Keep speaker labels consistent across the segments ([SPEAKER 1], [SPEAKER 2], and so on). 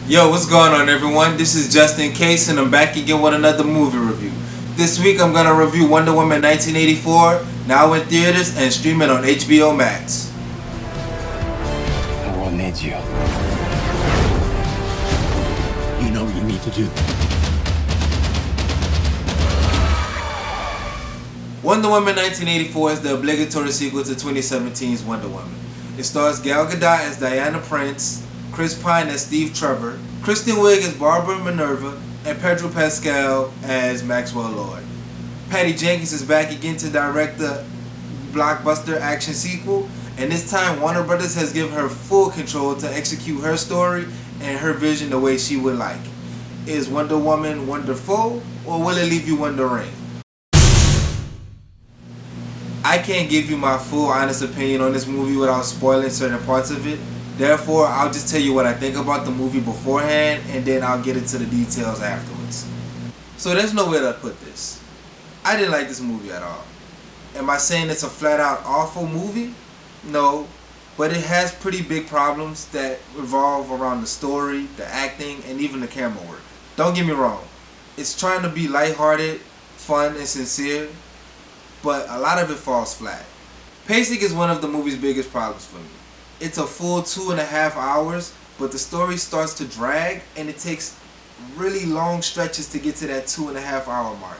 [SPEAKER 1] Yo, what's going on everyone? This is JUSTINCASE and I'm back again with another movie review. This week I'm going to review Wonder Woman 1984, now in theaters and streaming on HBO Max.
[SPEAKER 2] The world needs you. You know what you need to do.
[SPEAKER 1] Wonder Woman 1984 is the obligatory sequel to 2017's Wonder Woman. It stars Gal Gadot as Diana Prince, Chris Pine as Steve Trevor, Kristen Wiig as Barbara Minerva, and Pedro Pascal as Maxwell Lord. Patty Jenkins is back again to direct the blockbuster action sequel, and this time Warner Brothers has given her full control to execute her story and her vision the way she would like. Is Wonder Woman wonderful, or will it leave you wondering? I can't give you my full honest opinion on this movie without spoiling certain parts of it. Therefore, I'll just tell you what I think about the movie beforehand, and then I'll get into the details afterwards. So there's no way to put this. I didn't like this movie at all. Am I saying it's a flat out awful movie? No, but it has pretty big problems that revolve around the story, the acting, and even the camera work. Don't get me wrong, it's trying to be lighthearted, fun, and sincere, but a lot of it falls flat. Pacing is one of the movie's biggest problems for me. It's a full 2.5 hours, but the story starts to drag and it takes really long stretches to get to that 2.5 hour mark.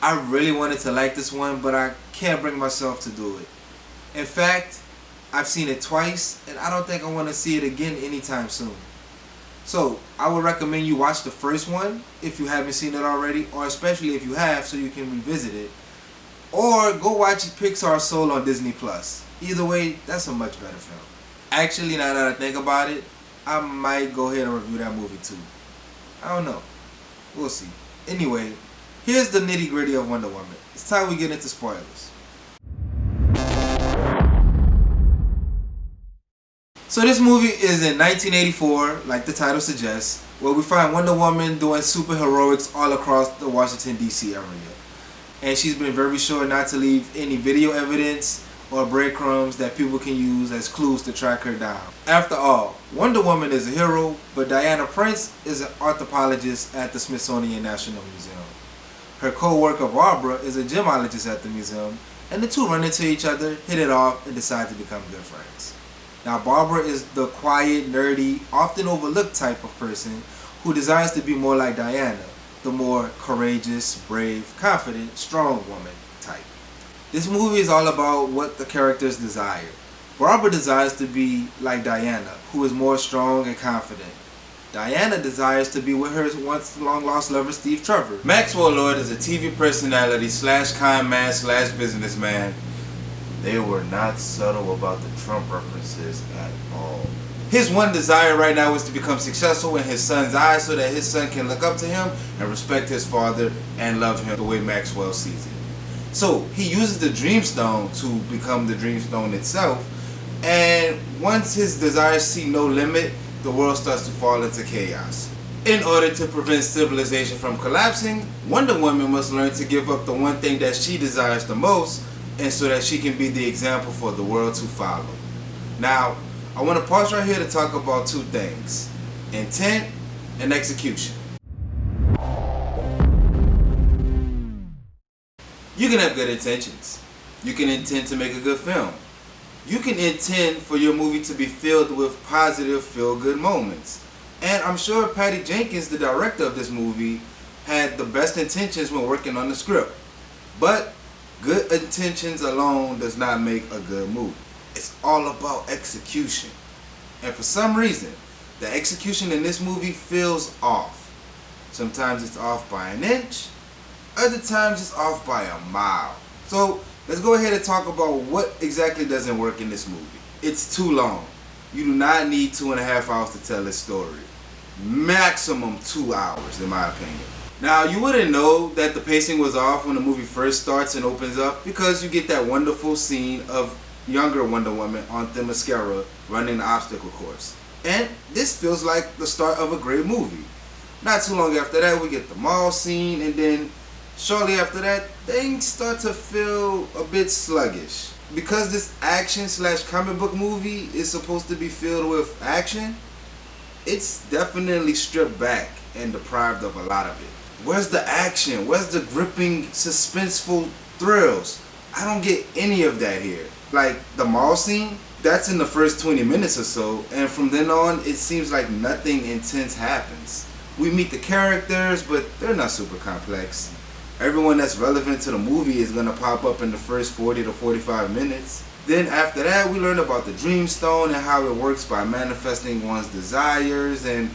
[SPEAKER 1] I really wanted to like this one, but I can't bring myself to do it. In fact, I've seen it twice and I don't think I want to see it again anytime soon. So I would recommend you watch the first one if you haven't seen it already, or especially if you have, so you can revisit it. Or go watch Pixar's Soul on Disney+. Either way, that's a much better film. Actually, now that I think about it, I might go ahead and review that movie too. I don't know. We'll see. Anyway, here's the nitty gritty of Wonder Woman. It's time we get into spoilers. So this movie is in 1984, like the title suggests, where we find Wonder Woman doing superheroics all across the Washington DC area. And she's been very sure not to leave any video evidence or breadcrumbs that people can use as clues to track her down. After all, Wonder Woman is a hero, but Diana Prince is an anthropologist at the Smithsonian National Museum. Her co-worker Barbara is a gemologist at the museum, and the two run into each other, hit it off, and decide to become good friends. Now Barbara is the quiet, nerdy, often overlooked type of person who desires to be more like Diana, the more courageous, brave, confident, strong woman type. This movie is all about what the characters desire. Barbara desires to be like Diana, who is more strong and confident. Diana desires to be with her once long lost lover Steve Trevor. Maxwell Lord is a TV personality slash con man slash businessman. They were not subtle about the Trump references at all. His one desire right now is to become successful in his son's eyes so that his son can look up to him and respect his father and love him the way Maxwell sees it. So he uses the Dreamstone to become the Dreamstone itself, and once his desires see no limit, the world starts to fall into chaos. In order to prevent civilization from collapsing, Wonder Woman must learn to give up the one thing that she desires the most, and so that she can be the example for the world to follow. Now, I want to pause right here to talk about two things: intent and execution. You can have good intentions. You can intend to make a good film. You can intend for your movie to be filled with positive, feel-good moments. And I'm sure Patty Jenkins, the director of this movie, had the best intentions when working on the script. But good intentions alone does not make a good movie. It's all about execution. And for some reason, the execution in this movie feels off. Sometimes it's off by an inch, other times it's off by a mile. So let's go ahead and talk about what exactly doesn't work in this movie. It's too long. You do not need 2.5 hours to tell this story. Maximum 2 hours in my opinion. Now you wouldn't know that the pacing was off when the movie first starts and opens up, because you get that wonderful scene of younger Wonder Woman on Themyscira running the obstacle course. And this feels like the start of a great movie. Not too long after that we get the mall scene, and then shortly after that things start to feel a bit sluggish. Because this action slash comic book movie is supposed to be filled with action, it's definitely stripped back and deprived of a lot of it. Where's the action? Where's the gripping, suspenseful thrills? I don't get any of that here. Like the mall scene, that's in the first 20 minutes or so, and from then on, it seems like nothing intense happens. We meet the characters, but they're not super complex. Everyone that's relevant to the movie is gonna pop up in the first 40 to 45 minutes. Then after that, we learn about the Dreamstone and how it works by manifesting one's desires, and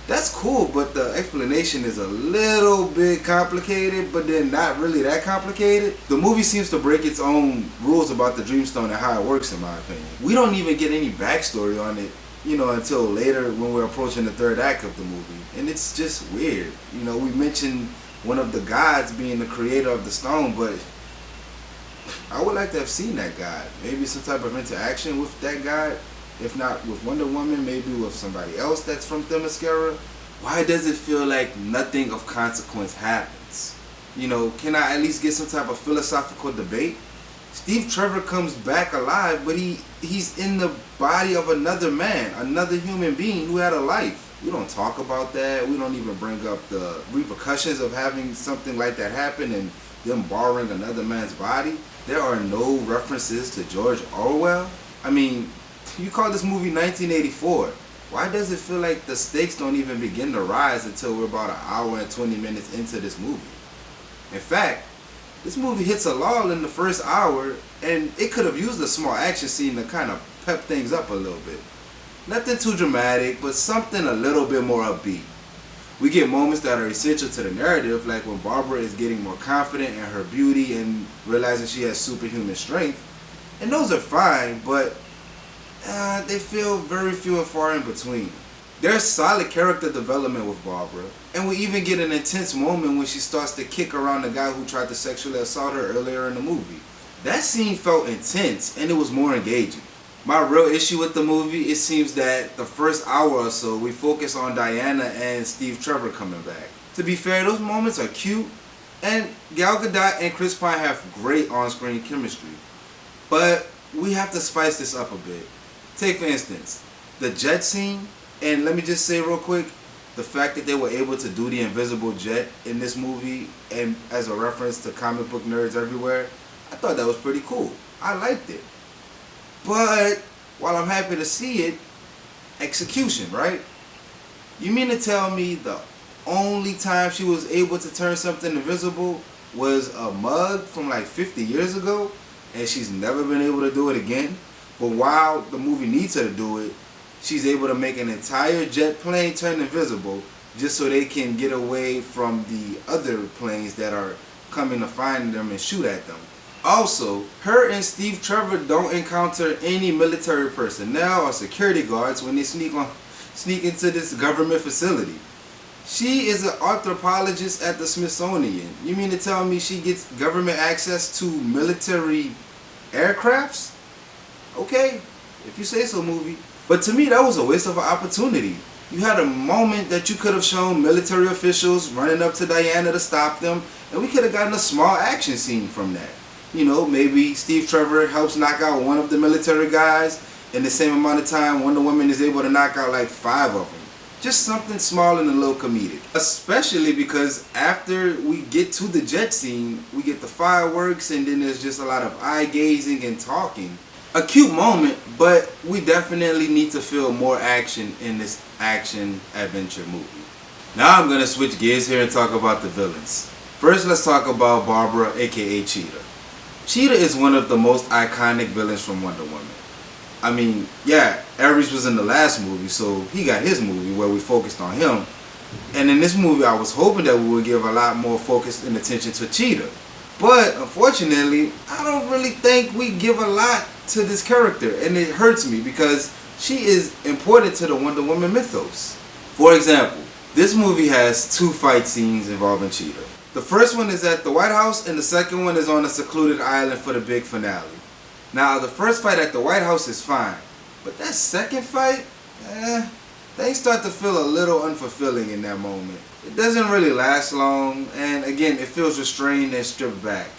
[SPEAKER 1] that's cool, but the explanation is a little bit complicated, but then not really that complicated. The movie seems to break its own rules about the Dreamstone and how it works, in my opinion. We don't even get any backstory on it, until later when we're approaching the third act of the movie. And it's just weird. We mentioned one of the gods being the creator of the stone, but I would like to have seen that god. Maybe some type of interaction with that god. If not with Wonder Woman, maybe with somebody else that's from Themyscira. Why does it feel like nothing of consequence happens? Can I at least get some type of philosophical debate? Steve Trevor comes back alive, but he's in the body of another man, another human being who had a life. We don't talk about that. We don't even bring up the repercussions of having something like that happen and them borrowing another man's body. There are no references to George Orwell. I mean, you call this movie 1984. Why does it feel like the stakes don't even begin to rise until we're about an hour and 20 minutes into this movie? In fact, this movie hits a lull in the first hour, and it could have used a small action scene to kind of pep things up a little bit. Nothing too dramatic, but something a little bit more upbeat. We get moments that are essential to the narrative, like when Barbara is getting more confident in her beauty and realizing she has superhuman strength. And those are fine, but they feel very few and far in between. There's solid character development with Barbara, and we even get an intense moment when she starts to kick around the guy who tried to sexually assault her earlier in the movie. That scene felt intense, and it was more engaging. My real issue with the movie, it seems that the first hour or so, we focus on Diana and Steve Trevor coming back. To be fair, those moments are cute, and Gal Gadot and Chris Pine have great on-screen chemistry. But we have to spice this up a bit. Take for instance, the jet scene, and let me just say real quick, the fact that they were able to do the invisible jet in this movie, and as a reference to comic book nerds everywhere, I thought that was pretty cool. I liked it. But while I'm happy to see it, execution, right? You mean to tell me the only time she was able to turn something invisible was a mug from like 50 years ago, and she's never been able to do it again? But while the movie needs her to do it, she's able to make an entire jet plane turn invisible just so they can get away from the other planes that are coming to find them and shoot at them. Also, her and Steve Trevor don't encounter any military personnel or security guards when they sneak into this government facility. She is an anthropologist at the Smithsonian. You mean to tell me she gets government access to military aircrafts? Okay, if you say so, movie. But to me, that was a waste of an opportunity. You had a moment that you could have shown military officials running up to Diana to stop them, and we could have gotten a small action scene from that. Maybe Steve Trevor helps knock out one of the military guys, in the same amount of time Wonder Woman is able to knock out like 5 of them. Just something small and a little comedic. Especially because after we get to the jet scene, we get the fireworks, and then there's just a lot of eye gazing and talking. A cute moment, but we definitely need to feel more action in this action adventure movie. Now I'm gonna switch gears here and talk about the villains. First, let's talk about Barbara, aka Cheetah. Cheetah is one of the most iconic villains from Wonder Woman. I mean, yeah, Ares was in the last movie, so he got his movie where we focused on him. And in this movie, I was hoping that we would give a lot more focus and attention to Cheetah. But unfortunately, I don't really think we give a lot to this character, and it hurts me because she is important to the Wonder Woman mythos. For example, this movie has 2 fight scenes involving Cheetah. The first one is at the White House, and the second one is on a secluded island for the big finale. Now, the first fight at the White House is fine, but that second fight, things start to feel a little unfulfilling in that moment. It doesn't really last long, and again, it feels restrained and stripped back.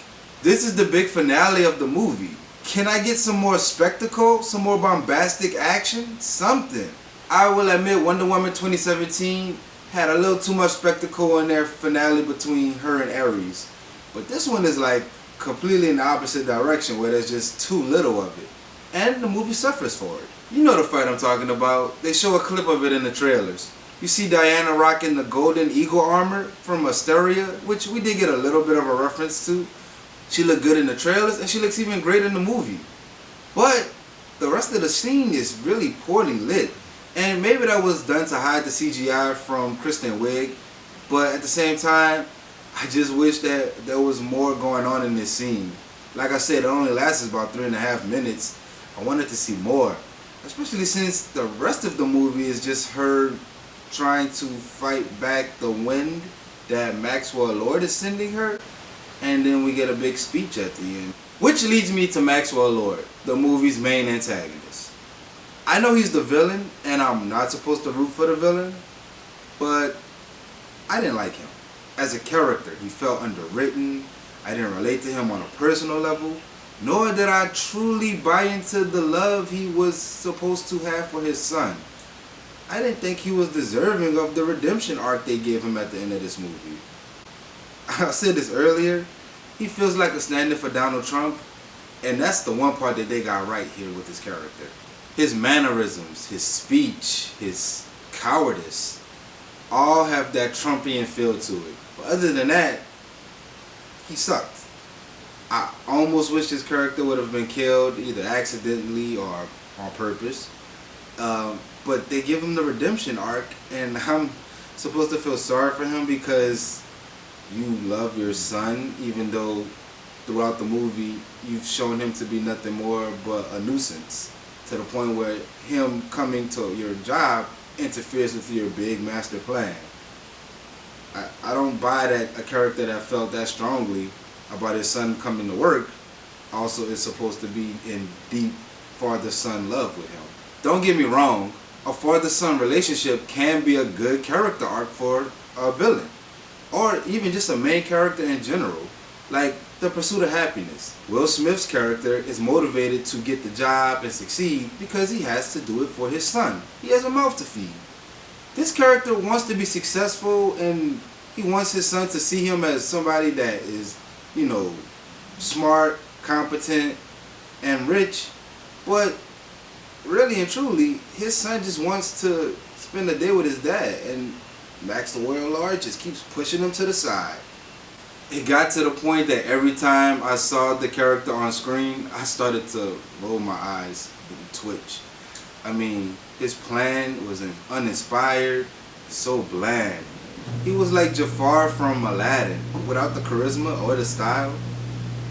[SPEAKER 1] This is the big finale of the movie. Can I get some more spectacle, some more bombastic action? Something. I will admit Wonder Woman 2017 had a little too much spectacle in their finale between her and Ares. But this one is like completely in the opposite direction where there's just too little of it. And the movie suffers for it. You know the fight I'm talking about. They show a clip of it in the trailers. You see Diana rocking the golden eagle armor from Asteria, which we did get a little bit of a reference to. She looked good in the trailers and she looks even great in the movie. But the rest of the scene is really poorly lit. And maybe that was done to hide the CGI from Kristen Wiig. But at the same time, I just wish that there was more going on in this scene. Like I said, it only lasts about 3.5 minutes. I wanted to see more. Especially since the rest of the movie is just her trying to fight back the wind that Maxwell Lord is sending her. And then we get a big speech at the end. Which leads me to Maxwell Lord, the movie's main antagonist. I know he's the villain, and I'm not supposed to root for the villain, but I didn't like him. As a character, he felt underwritten. I didn't relate to him on a personal level, nor did I truly buy into the love he was supposed to have for his son. I didn't think he was deserving of the redemption arc they gave him at the end of this movie. I said this earlier, he feels like a stand-in for Donald Trump, and that's the one part that they got right here with his character. His mannerisms, his speech, his cowardice, all have that Trumpian feel to it. But other than that, he sucked. I almost wish his character would have been killed either accidentally or on purpose. But they give him the redemption arc, and I'm supposed to feel sorry for him because you love your son, even though throughout the movie you've shown him to be nothing more but a nuisance, to the point where him coming to your job interferes with your big master plan. I don't buy that a character that felt that strongly about his son coming to work also is supposed to be in deep father-son love with him. Don't get me wrong, a father-son relationship can be a good character arc for a villain, or even just a main character in general, like The Pursuit of Happiness. Will Smith's character is motivated to get the job and succeed because he has to do it for his son. He has a mouth to feed. This character wants to be successful, and he wants his son to see him as somebody that is, you know, smart, competent, and rich. But really and truly, his son just wants to spend the day with his dad, and Maxwell Lord just keeps pushing him to the side. It got to the point that every time I saw the character on screen, I started to roll my eyes and twitch. I mean, his plan was uninspired, so bland. He was like Jafar from Aladdin, without the charisma or the style.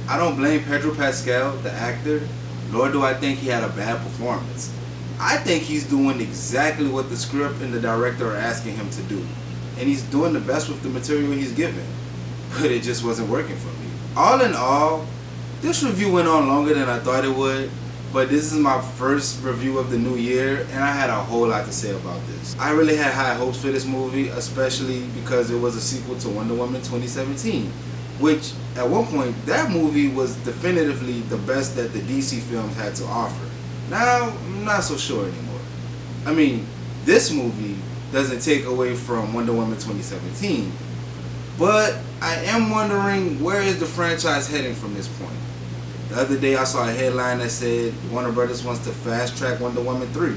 [SPEAKER 1] I don't blame Pedro Pascal, the actor, nor do I think he had a bad performance. I think he's doing exactly what the script and the director are asking him to do. And he's doing the best with the material he's given. But it just wasn't working for me. All in all, this review went on longer than I thought it would. But this is my first review of the new year, and I had a whole lot to say about this. I really had high hopes for this movie, especially because it was a sequel to Wonder Woman 2017. Which, at one point, that movie was definitively the best that the DC films had to offer. Now, I'm not so sure anymore. I mean, this movie doesn't take away from Wonder Woman 2017, but I am wondering, where is the franchise heading from this point? The other day I saw a headline that said Warner Brothers wants to fast track Wonder Woman 3.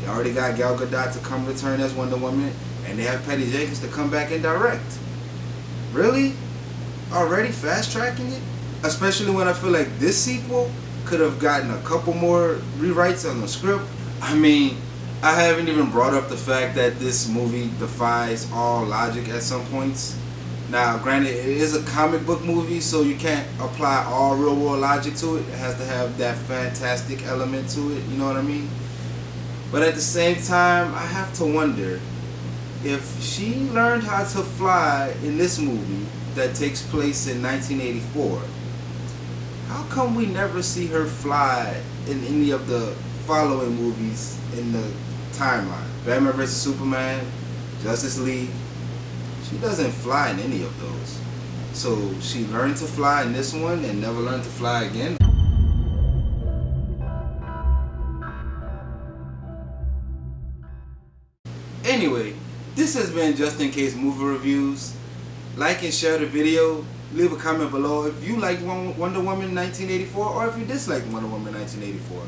[SPEAKER 1] They already got Gal Gadot to come return as Wonder Woman, and they have Patty Jenkins to come back and direct. Really? Already fast tracking it? Especially when I feel like this sequel could have gotten a couple more rewrites on the script. I mean, I haven't even brought up the fact that this movie defies all logic at some points. Now, granted, it is a comic book movie, so you can't apply all real world logic to it. It has to have that fantastic element to it, you know what I mean? But at the same time, I have to wonder, if she learned how to fly in this movie that takes place in 1984, how come we never see her fly in any of the following movies in the timeline? Batman vs. Superman, Justice League. She doesn't fly in any of those. So she learned to fly in this one and never learned to fly again. Anyway, this has been Just In Case Movie Reviews. Like and share the video. Leave a comment below if you like Wonder Woman 1984 or if you dislike Wonder Woman 1984.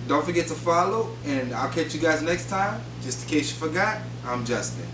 [SPEAKER 1] Don't forget to follow, and I'll catch you guys next time. Just in case you forgot, I'm Justin.